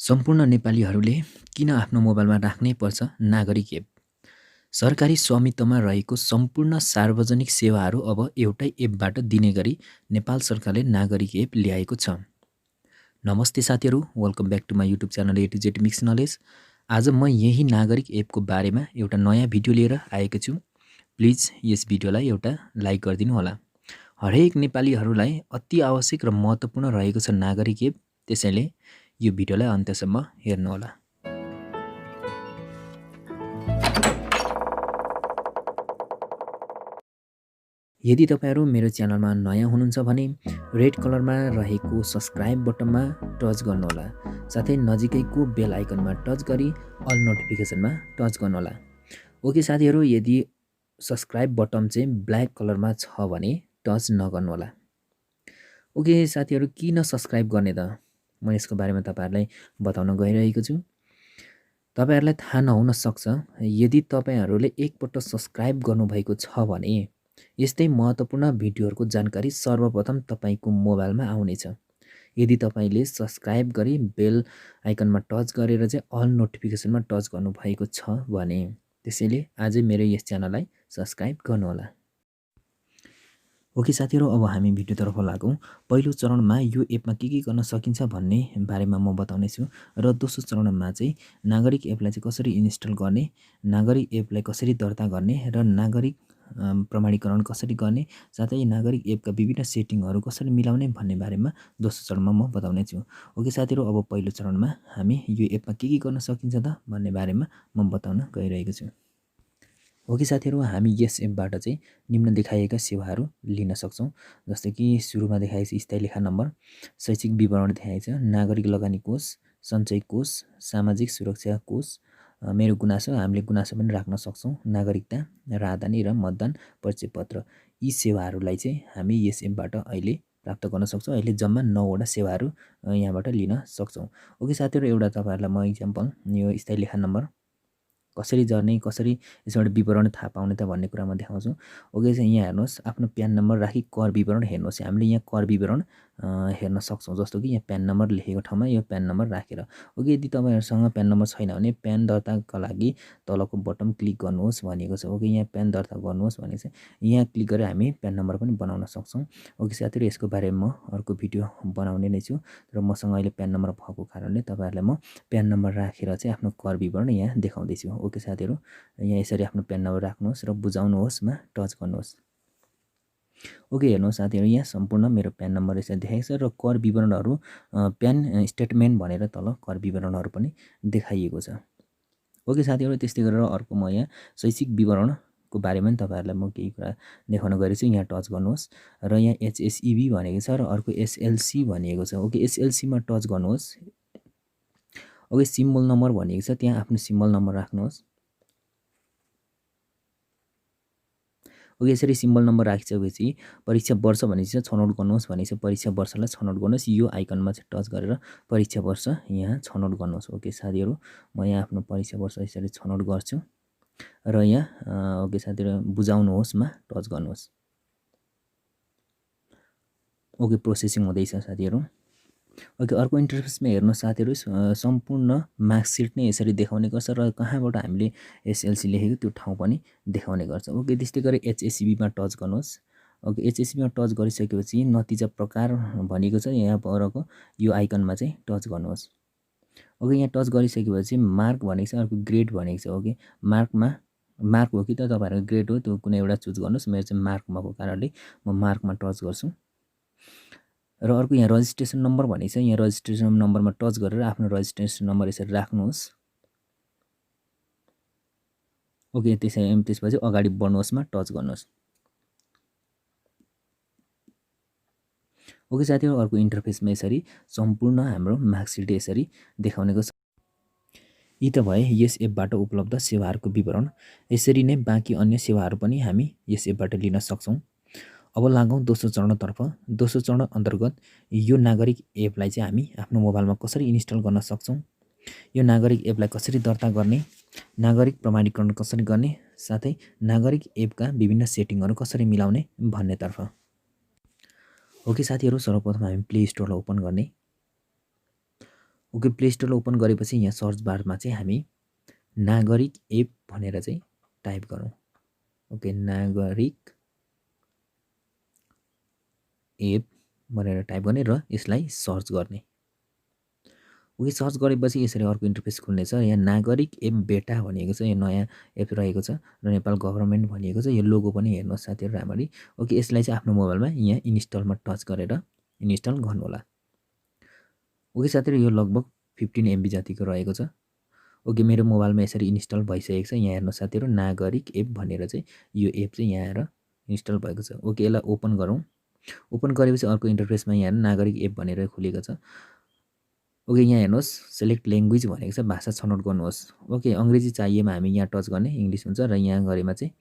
सम्पूर्ण नेपालीहरूले किन आफ्नो मोबाइलमा राख्नै पर्छ नागरिक एप? सरकारी स्वामित्वमा रहेको सम्पूर्ण सार्वजनिक सेवाहरू अब एउटै एपबाट दिने गरी नेपाल सरकारले नागरिक एप ल्याएको छ। नमस्ते साथीहरू, welcome back to my YouTube channel A2Zmix knowledge. आज म यही नागरिक एपको बारेमा एउटा नयाँ भिडियो लिएर आएको छु। प्लिज यस भिडियोलाई एउटा लाइक गरिदिनु होला। हरेक नेपालीहरूलाई अति आवश्यक र महत्त्वपूर्ण रहेको छ नागरिक एप, त्यसैले यो भिडियोलाई अन्त्यसम्म हेर्नुहोला। यदि तपाईहरू मेरो च्यानलमा नयाँ हुनुहुन्छ भने रेड कलरमा रहेको सब्सक्राइब बटनमा टच गर्नुहोला, साथै नजिकैको बेल आइकनमा टच गरी अल नोटिफिकेसनमा टच गर्नुहोला। ओके साथीहरू, यदि सब्सक्राइब बटन चाहिँ ब्ल्याक कलरमा छ भने टच नगर्नुहोला। ओके साथीहरू, किन सब्सक्राइब गर्ने त? म यसको बारेमा तपाईहरूलाई बताउन गइरहेको छु। तपाईहरूलाई थाहा नहुन सक्छ, यदि तपाईहरूले एकपल्ट सब्सक्राइब गर्नुभएको छ भने यस्तै महत्त्वपूर्ण भिडियोहरूको जानकारी सर्वप्रथम तपाईँको मोबाइलमा आउनेछ। यदि तपाईँले सब्सक्राइब गरी बेल आइकनमा टच गरेर चाहिँ अल नोटिफिकेसनमा टच गर्नुभएको छ भने, त्यसैले आजै मेरो यस च्यानललाई सब्सक्राइब गर्नुहोला। ओके साथीहरू, अब हामी भिडियोतर्फ लागौँ। पहिलो चरणमा यो एपमा के गर्न सकिन्छ भन्ने बारेमा म बताउने छु, र दोस्रो चरणमा चाहिँ नागरिक एपलाई चाहिँ कसरी इन्स्टल गर्ने, नागरिक एपलाई कसरी दर्ता गर्ने र नागरिक प्रमाणीकरण कसरी गर्ने, साथै नागरिक एपका विभिन्न सेटिङहरू कसरी मिलाउने भन्ने बारेमा दोस्रो चरणमा म बताउने छु। ओके साथीहरू, अब पहिलो चरणमा हामी यो एपमा के गर्न सकिन्छ त भन्ने बारेमा म बताउन गइरहेको छु। ओके साथीहरू, हामी यस एपबाट चाहिँ निम्न देखाइएका सेवाहरू लिन सक्छौँ। जस्तै कि सुरुमा देखाएको छ स्थायी लेखा नम्बर, शैक्षिक विवरण देखाएको छ, नागरिक लगानी कोष, सञ्चय कोष, सामाजिक सुरक्षा कोष, मेरो गुनासो, हामीले गुनासो पनि राख्न सक्छौँ, नागरिकता, राजधानी र मतदान परिचय पत्र। यी सेवाहरूलाई चाहिँ हामी यस एपबाट अहिले प्राप्त गर्न सक्छौँ। अहिले जम्मा 9वटा सेवाहरू यहाँबाट लिन सक्छौँ। ओके साथीहरू, एउटा तपाईँहरूलाई म इक्जाम्पल यो स्थायी लेखा नम्बर कसरी जर्ने, कसरी यसबाट विवरण थाहा पाउने त भन्ने कुरा म देखाउँछु। ओके चाहिँ यहाँ हेर्नुहोस्, आफ्नो प्यान नम्बर राखी कर विवरण हेर्नुहोस्। हामीले यहाँ कर विवरण हेर्न सक्छौँ। जस्तो कि यहाँ प्यान नम्बर लेखेको ठाउँमा यो प्यान नम्बर राखेर। ओके, यदि तपाईँहरूसँग प्यान नम्बर छैन भने प्यान दर्ताका लागि तलको बटन क्लिक गर्नुहोस् भनिएको छ। ओके, यहाँ प्यान दर्ता गर्नुहोस् भनेको छ। यहाँ क्लिक गरेर हामी प्यान नम्बर पनि बनाउन सक्छौँ। ओके साथीहरू, यसको बारेमा म अर्को भिडियो बनाउने नै छु, र मसँग अहिले प्यान नम्बर भएको कारणले तपाईँहरूलाई म प्यान नम्बर राखेर चाहिँ आफ्नो कर विवरण यहाँ देखाउँदैछु। ओके साथीहरू, यहाँ यसरी आफ्नो प्यान नम्बर राख्नुहोस् र बुझाउनुहोस् मा टच गर्नुहोस्। ओके हेर्नुहोस् साथीहरू, यहाँ सम्पूर्ण मेरो प्यान नम्बर यसरी देखाएको छ, र कर विवरणहरू प्यान स्टेटमेन्ट भनेर तल कर विवरणहरू पनि देखाइएको छ। ओके साथीहरू, त्यस्तै गरेर अर्को म यहाँ शैक्षिक विवरणको बारेमा पनि तपाईँहरूलाई म केही कुरा देखाउन गएको छु। यहाँ टच गर्नुहोस्, र यहाँ HSEB भनेको छ, र अर्को SLC भनिएको छ। ओके, SLCमा टच गर्नुहोस्। ओके, सिम्बल नम्बर भनिएको छ, त्यहाँ आफ्नो सिम्बल नम्बर राख्नुहोस्। ओके, यसरी सिम्बल नम्बर राखिसकेपछि परीक्षा वर्ष भनेको छ छनौट गर्नुहोस् भनेको छ। परीक्षा वर्षलाई छनौट गर्नुहोस्, यो आइकनमा चाहिँ टच गरेर परीक्षा वर्ष यहाँ छनौट गर्नुहोस्। ओके साथीहरू, म यहाँ आफ्नो परीक्षा वर्ष यसरी छनौट गर्छु, र यहाँ ओके साथीहरू बुझाउनुहोस् मा टच गर्नुहोस्। ओके, प्रोसेसिङ हुँदैछ साथीहरू। ओके, अर्को इन्टरफेसमा हेर्नुहोस् साथीहरू, सम्पूर्ण मार्कसिट नै यसरी देखाउने गर्छ, र कहाँबाट हामीले SLC लेखेको त्यो ठाउँ पनि देखाउने गर्छ। ओके, त्यस्तै गरी HSEBमा टच गर्नुहोस्। ओके, HSEBमा टच गरिसकेपछि नतिजा प्रकार भनेको छ, यहाँ परको यो आइकनमा चाहिँ टच गर्नुहोस्। ओके, यहाँ टच गरिसकेपछि मार्क भनेको छ, अर्को ग्रेड भनेको छ। ओके, मार्क हो कि त तपाईँहरूको ग्रेड हो, त्यो कुनै एउटा चुज गर्नुहोस्। मेरो चाहिँ मार्क भएको कारणले म मार्कमा टच गर्छु। र अर्को यहाँ रजिस्ट्रेसन नम्बर भनेको छ, यहाँ रजिस्ट्रेसन नम्बरमा टच गरेर आफ्नो रजिस्ट्रेसन नम्बर यसरी राख्नुहोस्। ओके, त्यसपछि अगाडि बढ्नुहोस् मा टच गर्नुहोस्। ओके साथीहरू, अर्को इन्टरफेसमा यसरी सम्पूर्ण हाम्रो मार्कसिट यसरी देखाउने गर्छ। यी त भए यस एपबाट उपलब्ध सेवाहरूको विवरण। यसरी नै बाँकी अन्य सेवाहरू पनि हामी यस एपबाट लिन सक्छौँ। अब लागौँ दोस्रो चरणतर्फ। दोस्रो चरण अन्तर्गत यो नागरिक एपलाई चाहिँ हामी आफ्नो मोबाइलमा कसरी इन्स्टल गर्न सक्छौँ, यो नागरिक एपलाई कसरी दर्ता गर्ने, नागरिक प्रमाणीकरण कसरी गर्ने, साथै नागरिक एपका विभिन्न सेटिङहरू कसरी मिलाउने भन्नेतर्फ। ओके साथीहरू, सर्वप्रथम हामी प्ले स्टोरलाई ओपन गर्ने। ओके प्ले स्टोर ओपन गरेपछि यहाँ सर्च बारमा चाहिँ हामी नागरिक एप भनेर चाहिँ टाइप गरौँ। ओके नागरिक एप भनेर टाइप गर्ने र यसलाई सर्च गर्ने। ओके सर्च गरेपछि यसरी अर्को इन्टरफेस खुल्नेछ। यहाँ नागरिक एप बेटा भनिएको छ, यो नयाँ एप रहेको छ र नेपाल गभर्मेन्ट भनिएको छ। यो लोगो पनि हेर्नुहोस् साथीहरू राम्ररी। ओके यसलाई चाहिँ आफ्नो मोबाइलमा यहाँ इन्स्टलमा टच गरेर इन्स्टल गर्नुहोला। ओके साथीहरू यो लगभग 15 MB जतिको रहेको छ। ओके मेरो मोबाइलमा यसरी इन्स्टल भइसकेको छ। यहाँ हेर्नुहोस् साथीहरू नागरिक एप भनेर चाहिँ यो एप चाहिँ यहाँ आएर इन्स्टल भएको छ। ओके यसलाई ओपन गरौँ। ओपन गरेपछि अर्को इन्टरफेसमा यहाँ नागरिक एप भनेर खुलेको छ। ओके यहाँ हेर्नुहोस् सेलेक्ट ल्याङ्ग्वेज भनेको छ, भाषा छनौट गर्नुहोस्। ओके अङ्ग्रेजी चाहिएमा हामी यहाँ टच गर्ने इङ्ग्लिस हुन्छ र यहाँ गरेमा चाहिँ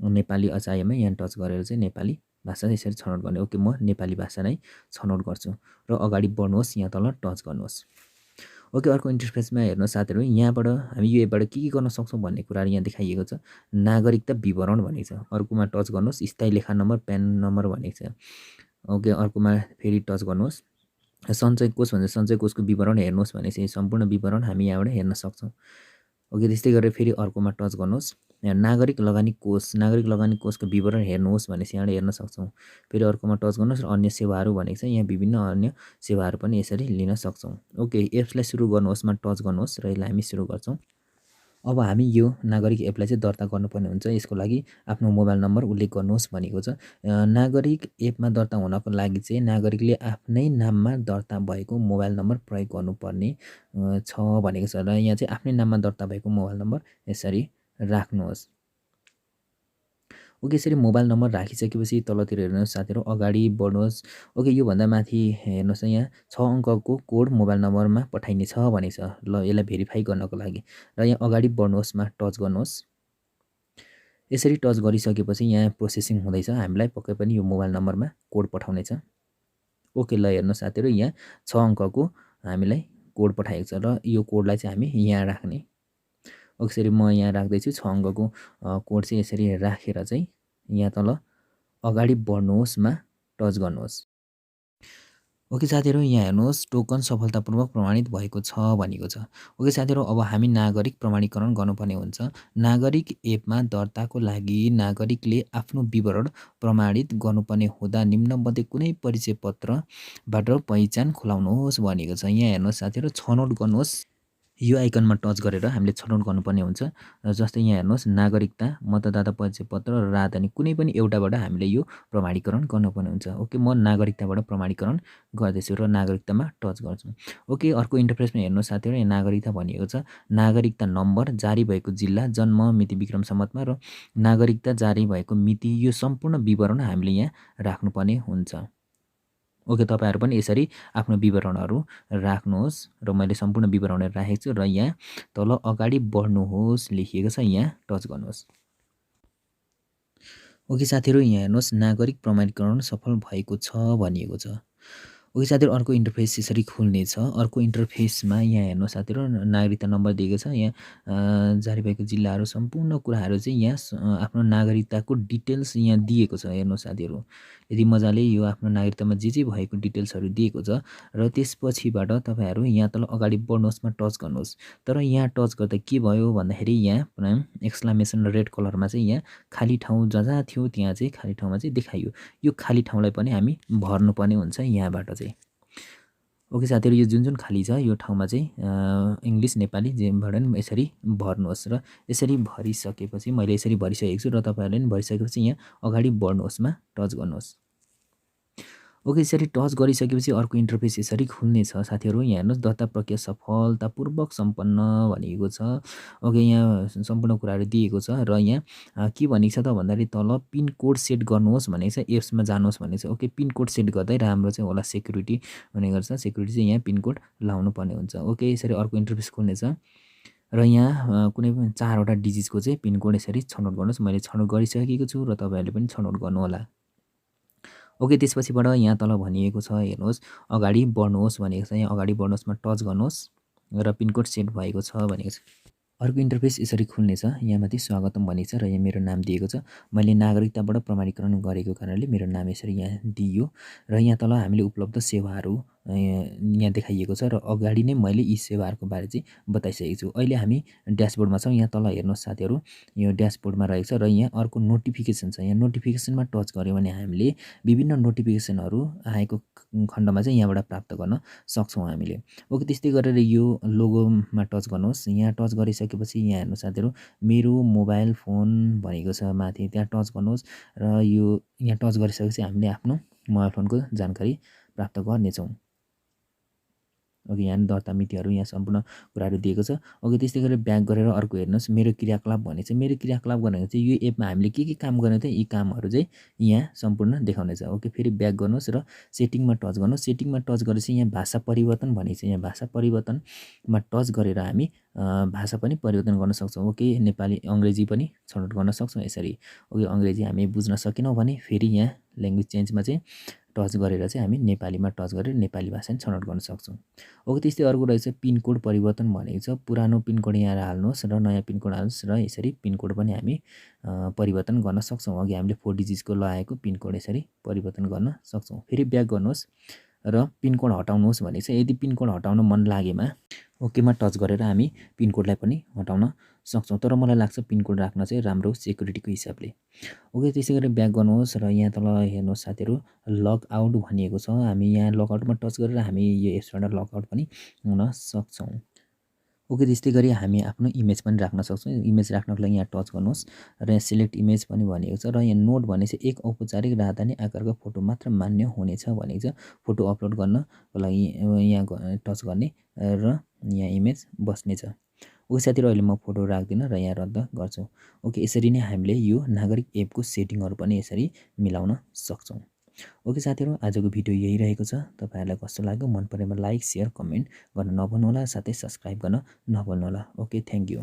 नेपाली चाहिएमा यहाँ टच गरेर चाहिँ नेपाली भाषा यसरी छनौट गर्ने। ओके म नेपाली भाषा नै छनौट गर्छु र अगाडि बढ्नुहोस्, यहाँ तल टच गर्नुहोस्। ओके अर्को इन्टरफेसमा हेर्नुहोस् साथीहरू, यहाँबाट हामी यो एपबाट के गर्न सक्छौँ भन्ने कुराहरू यहाँ देखाइएको छ। नागरिकता विवरण भनेको छ, अर्कोमा टच गर्नुहोस्। स्थायी लेखा नम्बर प्यान नम्बर भनेको छ। ओके अर्कोमा फेरि टच गर्नुहोस्। सञ्चय कोष भन्छ, सञ्चय कोषको विवरण हेर्नुहोस् भनेपछि सम्पूर्ण विवरण हामी यहाँबाट हेर्न सक्छौँ। ओके त्यस्तै गरेर फेरि अर्कोमा टच गर्नुहोस्। यहाँ नागरिक लगानी कोषको विवरण हेर्नुहोस् भनेपछि यहाँबाट हेर्न सक्छौँ। फेरि अर्कोमा टच गर्नुहोस् र अन्य सेवाहरू भनेको छ, यहाँ विभिन्न अन्य सेवाहरू पनि यसरी लिन सक्छौँ। ओके एप्सलाई सुरु गर्नुहोस्मा टच गर्नुहोस् र यसलाई हामी सुरु गर्छौँ। अब हामी यो नागरिक एपलाई चाहिँ दर्ता गर्नुपर्ने हुन्छ। यसको लागि आफ्नो मोबाइल नम्बर उल्लेख गर्नुहोस् भनेको छ। नागरिक एपमा दर्ता हुनको लागि चाहिँ नागरिकले आफ्नै नाममा दर्ता भएको मोबाइल नम्बर प्रयोग गर्नुपर्ने छ भनेको छ र यहाँ चाहिँ आफ्नै नाममा दर्ता भएको मोबाइल नम्बर यसरी राख्नुहोस्। ओके यसरी मोबाइल नम्बर राखिसकेपछि तलतिर हेर्नुहोस् साथीहरू, अगाडि बढ्नुहोस्। ओके योभन्दा माथि हेर्नुहोस् यहाँ 6 अङ्कको कोड मोबाइल नम्बरमा पठाइने छ भनेको छ। ल यसलाई भेरिफाई गर्नको लागि र यहाँ अगाडि बढ्नुहोस्मा टच गर्नुहोस्। यसरी टच गरिसकेपछि यहाँ प्रोसेसिङ हुँदैछ, हामीलाई पक्कै पनि यो मोबाइल नम्बरमा कोड पठाउनेछ। ओके ल हेर्नुहोस् साथीहरू, यहाँ 6 अङ्कको हामीलाई कोड पठाएको छ र यो कोडलाई चाहिँ हामी यहाँ राख्ने। यसरी म यहाँ राख्दैछु 6 अङ्कको कोड चाहिँ यसरी राखेर चाहिँ यहाँ तल अगाडि बढ्नुहोस्मा टच गर्नुहोस्। ओके साथीहरू यहाँ हेर्नुहोस् टोकन सफलतापूर्वक प्रमाणित भएको छ भनेको छ। ओके साथीहरू अब हामी नागरिक प्रमाणीकरण गर्नुपर्ने हुन्छ। नागरिक एपमा दर्ताको लागि नागरिकले आफ्नो विवरण प्रमाणित गर्नुपर्ने हुँदा निम्नमध्ये कुनै परिचय पत्रबाट पहिचान खुलाउनुहोस् भनेको छ। यहाँ हेर्नुहोस् साथीहरू छनौट गर्नुहोस्, यो आइकनमा टच गरेर हामीले छनौट गर्नुपर्ने हुन्छ। र जस्तै यहाँ हेर्नुहोस् नागरिकता, मतदाता परिचय पत्र र राजधानी कुनै पनि एउटाबाट हामीले यो प्रमाणीकरण गर्नुपर्ने हुन्छ। ओके म नागरिकताबाट प्रमाणीकरण गर्दैछु र नागरिकतामा टच गर्छु। ओके अर्को इन्टरफेसमा हेर्नुहोस् साथीहरू, यहाँ नागरिकता भनिएको छ। नागरिकता नम्बर, जारी भएको जिल्ला, जन्म मिति विक्रम सम्वतमा र नागरिकता जारी भएको मिति, यो सम्पूर्ण विवरण हामीले यहाँ राख्नुपर्ने हुन्छ। ओके तपाईँहरू पनि यसरी आफ्नो विवरणहरू राख्नुहोस् र मैले सम्पूर्ण विवरणहरू राखेको छु र यहाँ तल अगाडि बढ्नुहोस् लेखिएको छ, यहाँ टच गर्नुहोस्। ओके साथीहरू यहाँ हेर्नुहोस् नागरिक प्रमाणीकरण सफल भएको छ भनिएको छ। ओके साथीहरू अर्को इन्टरफेस यसरी खुल्नेछ। अर्को इन्टरफेसमा यहाँ हेर्नुहोस् साथीहरू नागरिकता नम्बर दिएको छ, यहाँ जारी भएको जिल्लाहरू सम्पूर्ण कुराहरू चाहिँ यहाँ आफ्नो नागरिकताको डिटेल्स यहाँ दिएको छ। हेर्नुहोस् साथीहरू यदि मजाले यो आफ्नो नागरिकतामा जे भएको डिटेल्सहरू दिएको छ र त्यसपछिबाट तपाईँहरू यहाँ तल अगाडि बढ्नुहोस्मा टच गर्नुहोस्। तर यहाँ टच गर्दा के भयो भन्दाखेरि यहाँ एक्सक्लामेसन रेड कलरमा चाहिँ यहाँ खाली ठाउँ जहाँ थियो त्यहाँ चाहिँ खाली ठाउँमा चाहिँ देखाइयो। यो खाली ठाउँलाई पनि हामी भर्नुपर्ने हुन्छ यहाँबाट चाहिँ। ओके साथीहरू यो जुन खाली छ यो ठाउँमा चाहिँ इङ्ग्लिस नेपाली जेबाट पनि यसरी भर्नुहोस् र यसरी भरिसकेपछि मैले यसरी भरिसकेको छु र तपाईँहरूले पनि भरिसकेपछि यहाँ अगाडि बढ्नुहोस्मा टच गर्नुहोस्। ओके यसरी टच गरिसकेपछि अर्को इन्टरफेस यसरी खुल्नेछ साथीहरू। यहाँ हेर्नुहोस् दर्ता प्रक्रिया सफलतापूर्वक सम्पन्न भनेको छ। ओके यहाँ सम्पूर्ण कुराहरू दिएको छ र यहाँ के भनेको छ त भन्दाखेरि तल पिन कोड सेट गर्नुहोस् भनेको छ, एप्समा जानुहोस् भनेको छ। ओके पिन कोड सेट गर्दै राम्रो चाहिँ होला, सेक्युरिटी हुने गर्छ, सेक्युरिटी चाहिँ यहाँ पिन कोड लाउनु पर्ने हुन्छ। ओके यसरी अर्को इन्टरफेस खुल्नेछ र यहाँ कुनै पनि 4वटा डिजिटको चाहिँ पिन कोड यसरी छनौट गर्नुहोस्। मैले छनौट गरिसकेको छु र तपाईँहरूले पनि छनौट गर्नुहोला। ओके त्यसपछिबाट यहाँ तल भनिएको छ हेर्नुहोस् अगाडि बढ्नुहोस् भनेको छ, यहाँ अगाडि बढ्नुहोस्मा टच गर्नुहोस् र पिनकोड सेट भएको छ भनेको छ। अर्को इन्टरफेस यसरी खुल्नेछ, यहाँ माथि स्वागतम भनेको छ र यहाँ मेरो नाम दिएको छ। मैले नागरिकताबाट प्रमाणीकरण गरेको कारणले मेरो नाम यसरी यहाँ दिइयो र यहाँ तल हामीले उपलब्ध सेवाहरू यहाँ देखाइएको छ र अगाडि नै मैले यी सेवाहरूको बारे चाहिँ बताइसकेको छु। अहिले हामी ड्यासबोर्डमा छौँ। यहाँ तल हेर्नुहोस् साथीहरू, यो ड्यासबोर्डमा रहेको छ र यहाँ अर्को नोटिफिकेसन छ। यहाँ नोटिफिकेसनमा टच गऱ्यो भने हामीले विभिन्न नोटिफिकेसनहरू आएको खण्डमा चाहिँ यहाँबाट प्राप्त गर्न सक्छौँ हामीले। ओके, त्यस्तै गरेर यो लोगोमा टच गर्नुहोस्। यहाँ टच गरिसकेपछि यहाँ हेर्नुहोस् साथीहरू, मेरो मोबाइल फोन भनेको छ माथि, त्यहाँ टच गर्नुहोस् र यो यहाँ टच गरिसकेपछि हामीले आफ्नो मोबाइल फोनको जानकारी प्राप्त गर्नेछौँ। ओके, यहाँ दर्ता मितिहरू, यहाँ सम्पूर्ण कुराहरू दिएको छ। ओके, त्यस्तै गरेर ब्याक गरेर अर्को हेर्नुहोस्, मेरो क्रियाकलाप भने चाहिँ मेरो क्रियाकलाप भनेको चाहिँ यो एपमा हामीले के काम गर्ने थियो, यी कामहरू चाहिँ यहाँ सम्पूर्ण देखाउनेछ। ओके, फेरि ब्याक गर्नुहोस् र सेटिङमा टच गर्नुहोस्। सेटिङमा टच गरेपछि यहाँ भाषा परिवर्तन भनेको छ। यहाँ भाषा परिवर्तनमा टच गरेर हामी भाषा पनि परिवर्तन गर्न सक्छौँ। ओके, नेपाली अङ्ग्रेजी पनि छनौट गर्न सक्छौँ यसरी। ओके, अङ्ग्रेजी हामी बुझ्न सकेनौँ भने फेरि यहाँ ल्याङ्ग्वेज चेन्जमा चाहिँ टच गरेर चाहिँ हामी नेपालीमा टच गरेर नेपाली भाषा पनि छनौट गर्न सक्छौँ। ओके, त्यस्तै अर्को रहेछ पिनकोड परिवर्तन भनेको छ। पुरानो पिनकोड यहाँ हाल्नुहोस् र नयाँ पिनकोड हाल्नुहोस् र यसरी पिनकोड पनि हामी परिवर्तन गर्न सक्छौँ। अघि हामीले 4 डिजिटको लगाएको पिनकोड यसरी परिवर्तन गर्न सक्छौँ। फेरि ब्याक गर्नुहोस् र पिनकोड हटाउनुहोस् भनेको छ। यदि पिनकोड हटाउन मन लागेमा ओकेमा टच गरेर हामी पिनकोडलाई पनि हटाउन सक्छौँ। तर मलाई लाग्छ पिनकोड राख्न चाहिँ राम्रो सिक्युरिटीको हिसाबले। ओके, त्यसै गरी ब्याक गर्नुहोस् र यहाँ तल हेर्नुहोस् साथीहरू, लग आउट भनिएको छ। हामी यहाँ लगआउटमा टच गरेर हामी यो एप्सबाट लगआउट पनि हुन सक्छौँ। ओके, त्यस्तै गरी हामी आफ्नो इमेज पनि राख्न सक्छौँ। इमेज राख्नको लागि यहाँ टच गर्नुहोस् र यहाँ सिलेक्ट इमेज पनि भनेको छ र यहाँ नोट भनेपछि एक औपचारिक राजधानी आकारको फोटो मात्र मान्य हुनेछ भनेको छ। फोटो अपलोड गर्नको लागि यहाँ टच गर्ने र यहाँ इमेज बस्नेछ। ओके साथीहरू, अहिले म फोटो राख्दिनँ र यहाँ रद्द गर्छु। ओके, यसरी नै हामीले यो नागरिक एपको सेटिङहरू पनि यसरी मिलाउन सक्छौँ। ओके साथीहरू, आजको भिडियो यही रहेको छ। तपाईँहरूलाई कस्तो लाग्यो, मन परेमा लाइक, सेयर, कमेन्ट गर्न नभुल्नुहोला, साथै सब्सक्राइब गर्न नभुल्नुहोला। Okay, thank you.